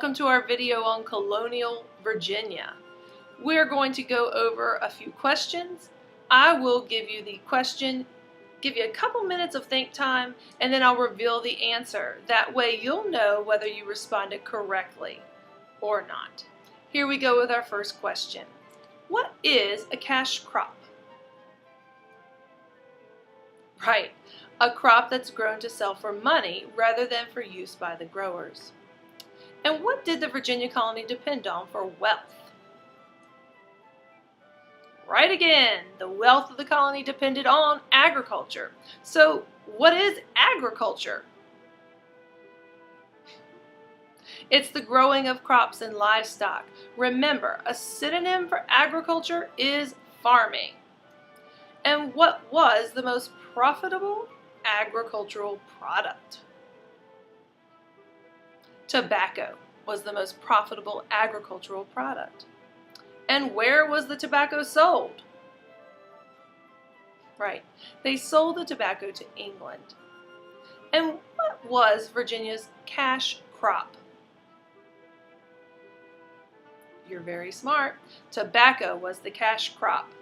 Welcome to our video on Colonial, Virginia. We're going to go over a few questions. I will give you the question, give you a couple minutes of think time, and then I'll reveal the answer. That way you'll know whether you responded correctly or not. Here we go with our first question. What is a cash crop? Right, a crop that's grown to sell for money rather than for use by the growers. And what did the Virginia colony depend on for wealth? Right again, the wealth of the colony depended on agriculture. So what is agriculture? It's the growing of crops and livestock. Remember, a synonym for agriculture is farming. And what was the most profitable agricultural product? Tobacco was the most profitable agricultural product. And where was the tobacco sold? Right, they sold the tobacco to England. And what was Virginia's cash crop? You're very smart. Tobacco was the cash crop.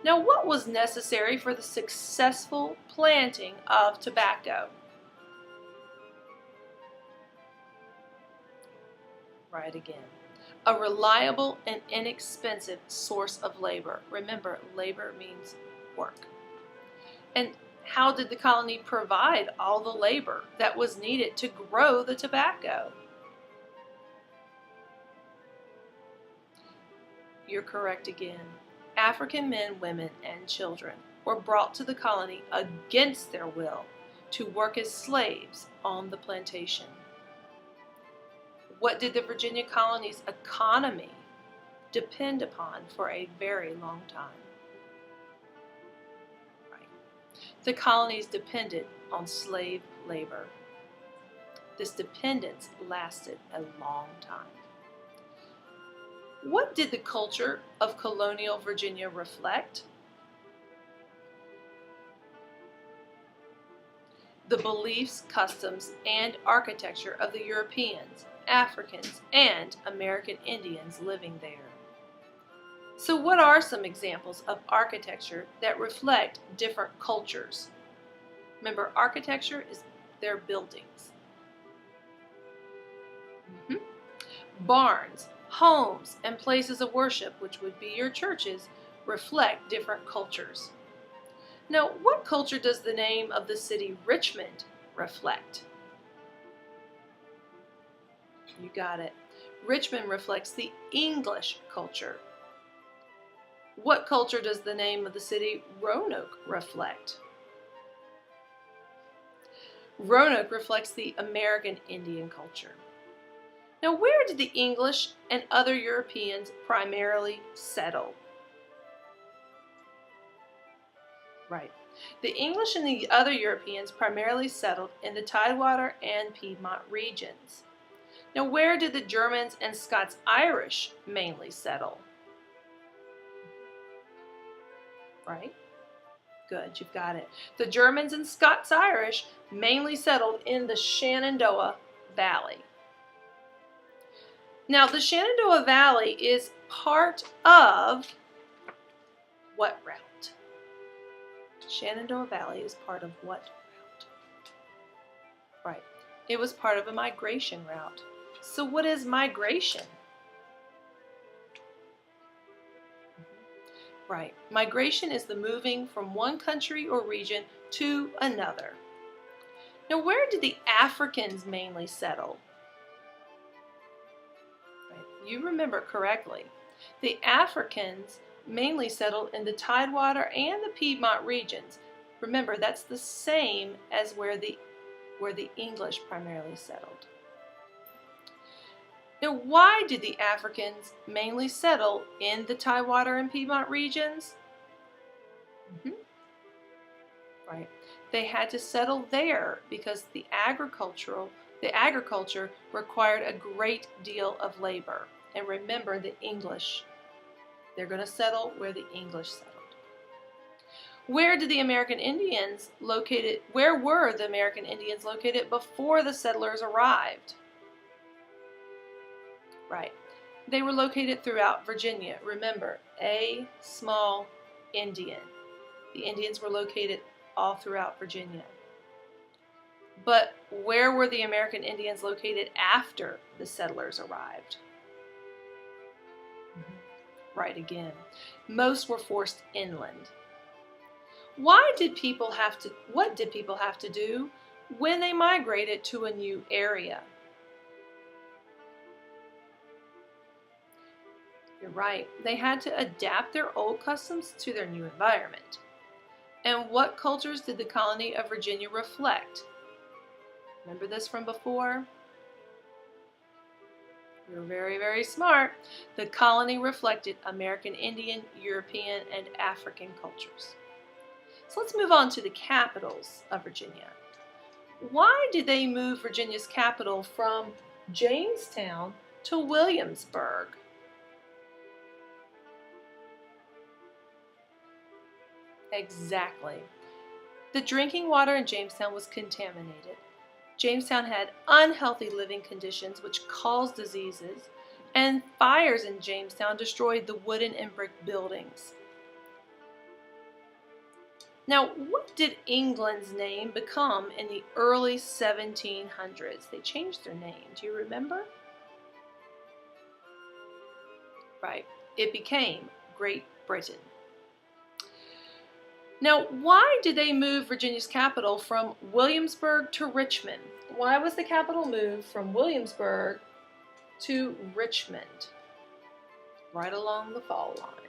Now, what was necessary for the successful planting of tobacco? Right again. A reliable and inexpensive source of labor. Remember, labor means work. And how did the colony provide all the labor that was needed to grow the tobacco? You're correct again. African men, women, and children were brought to the colony against their will to work as slaves on the plantation. What did the Virginia colony's economy depend upon for a very long time? Right. The colonies depended on slave labor. This dependence lasted a long time. What did the culture of colonial Virginia reflect? The beliefs, customs, and architecture of the Europeans, Africans, and American Indians living there. So what are some examples of architecture that reflect different cultures? Remember, architecture is their buildings. Barns, homes, and places of worship, which would be your churches, reflect different cultures. Now, what culture does the name of the city Richmond reflect? You got it. Richmond reflects the English culture. What culture does the name of the city Roanoke reflect? Roanoke reflects the American Indian culture. Now, where did the English and other Europeans primarily settle? Right. The English and the other Europeans primarily settled in the Tidewater and Piedmont regions. Now, where did the Germans and Scots-Irish mainly settle? Right? Good, you've got it. The Germans and Scots-Irish mainly settled in the Shenandoah Valley. Now, the Shenandoah Valley is part of what route? Shenandoah Valley is part of what route? Right. It was part of a migration route. So what is migration? Right. Migration is the moving from one country or region to another. Now, where did the Africans mainly settle? Right. You remember correctly. The Africans mainly settled in the Tidewater and the Piedmont regions. Remember, that's the same as where the English primarily settled. Now, why did the Africans mainly settle in the Tidewater and Piedmont regions? Right. They had to settle there because the agriculture required a great deal of labor. And remember, the English, they're going to settle where the English settled. Where were the American Indians located before the settlers arrived? Right. They were located throughout Virginia. Remember, a small Indian. The Indians were located all throughout Virginia. But where were the American Indians located after the settlers arrived? Right again. Most were forced inland. What did people have to do when they migrated to a new area? You're right. They had to adapt their old customs to their new environment. And what cultures did the colony of Virginia reflect? Remember this from before? You're very, very smart. The colony reflected American Indian, European, and African cultures. So let's move on to the capitals of Virginia. Why did they move Virginia's capital from Jamestown to Williamsburg? Exactly. The drinking water in Jamestown was contaminated. Jamestown had unhealthy living conditions which caused diseases, and fires in Jamestown destroyed the wooden and brick buildings. Now, what did England's name become in the early 1700s? They changed their name. Do you remember? Right. It became Great Britain. Now, why did they move Virginia's capital from Williamsburg to Richmond? Why was the capital moved from Williamsburg to Richmond? Right along the fall line.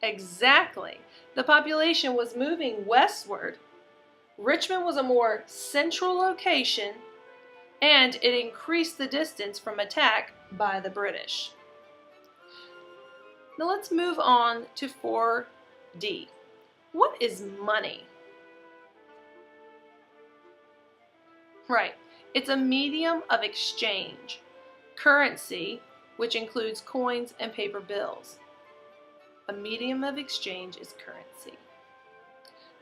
Exactly. The population was moving westward. Richmond was a more central location, and it increased the distance from attack by the British. Now let's move on to 4D. What is money? Right, it's a medium of exchange. Currency, which includes coins and paper bills. A medium of exchange is currency.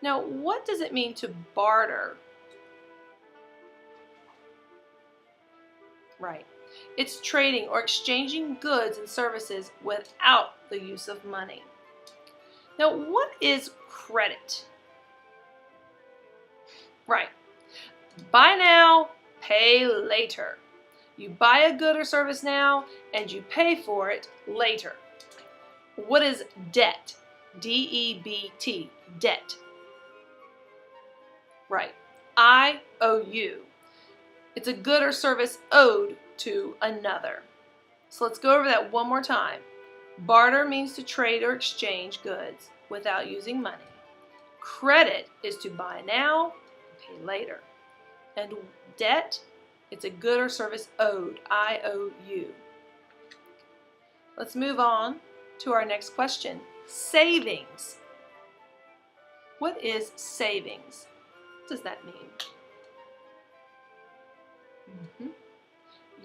Now, what does it mean to barter? Right. It's trading or exchanging goods and services without the use of money. Now, what is credit? Right. Buy now, pay later. You buy a good or service now, and you pay for it later. What is debt? D-E-B-T, debt. Right. I owe you. It's a good or service owed to another. So let's go over that one more time. Barter means to trade or exchange goods without using money. Credit is to buy now and pay later. And debt, it's a good or service owed. I owe you. Let's move on to our next question. Savings. What is savings? What does that mean?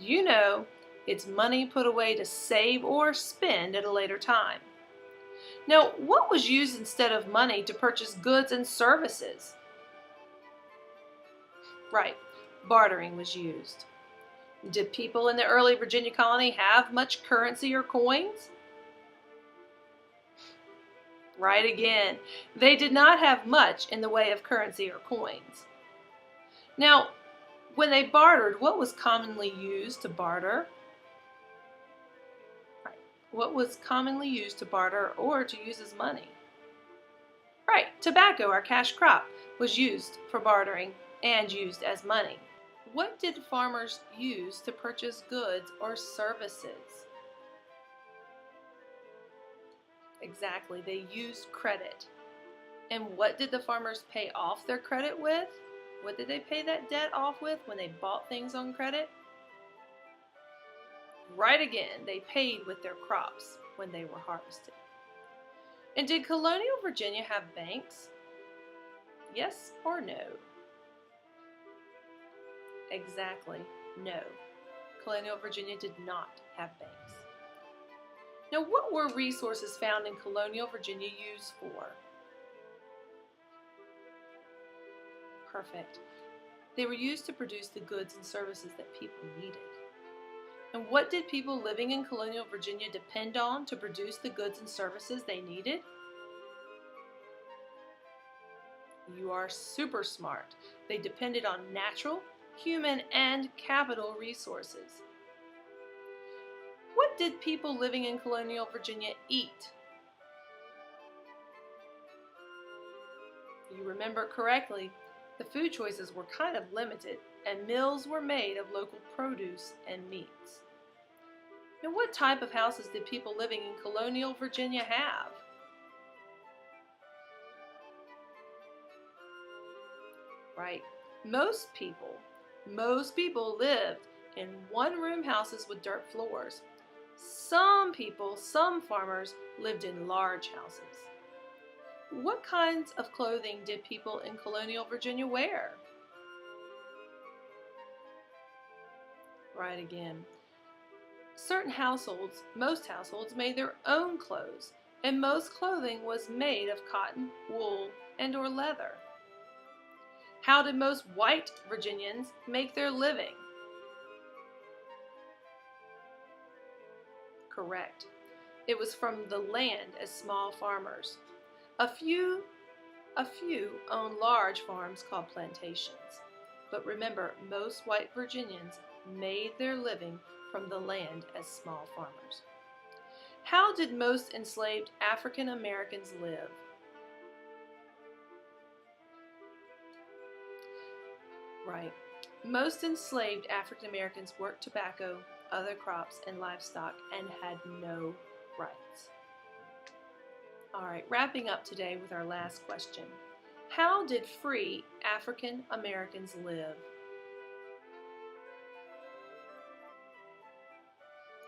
You know, it's money put away to save or spend at a later time. Now, what was used instead of money to purchase goods and services? Right, bartering was used. Did people in the early Virginia colony have much currency or coins? Right again, they did not have much in the way of currency or coins. Now, when they bartered, what was commonly used to barter? Right. What was commonly used to barter or to use as money? Right, tobacco, our cash crop, was used for bartering and used as money. What did farmers use to purchase goods or services? Exactly, they used credit. And what did the farmers pay off their credit with? What did they pay that debt off with when they bought things on credit? Right again, they paid with their crops when they were harvested. And did colonial Virginia have banks? Yes or no? Exactly, no. Colonial Virginia did not have banks. Now, what were resources found in colonial Virginia used for? Perfect. They were used to produce the goods and services that people needed. And what did people living in colonial Virginia depend on to produce the goods and services they needed? You are super smart. They depended on natural, human, and capital resources. What did people living in colonial Virginia eat? You remember correctly, the food choices were kind of limited, and meals were made of local produce and meats. Now, what type of houses did people living in colonial Virginia have? Right. Most people lived in one-room houses with dirt floors. Some farmers lived in large houses. What kinds of clothing did people in colonial Virginia wear? Right again. Most households made their own clothes, and most clothing was made of cotton, wool, and/or leather. How did most white Virginians make their living? Correct. It was from the land as small farmers. A few owned large farms called plantations. But remember, most white Virginians made their living from the land as small farmers. How did most enslaved African Americans live? Right. Most enslaved African Americans worked tobacco, other crops, and livestock and had no rights. All right, wrapping up today with our last question. How did free African Americans live?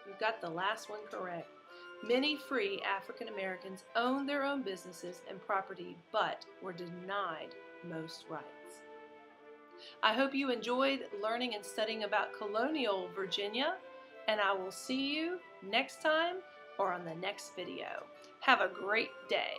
You got the last one correct. Many free African Americans owned their own businesses and property, but were denied most rights. I hope you enjoyed learning and studying about colonial Virginia, and I will see you next time or on the next video. Have a great day.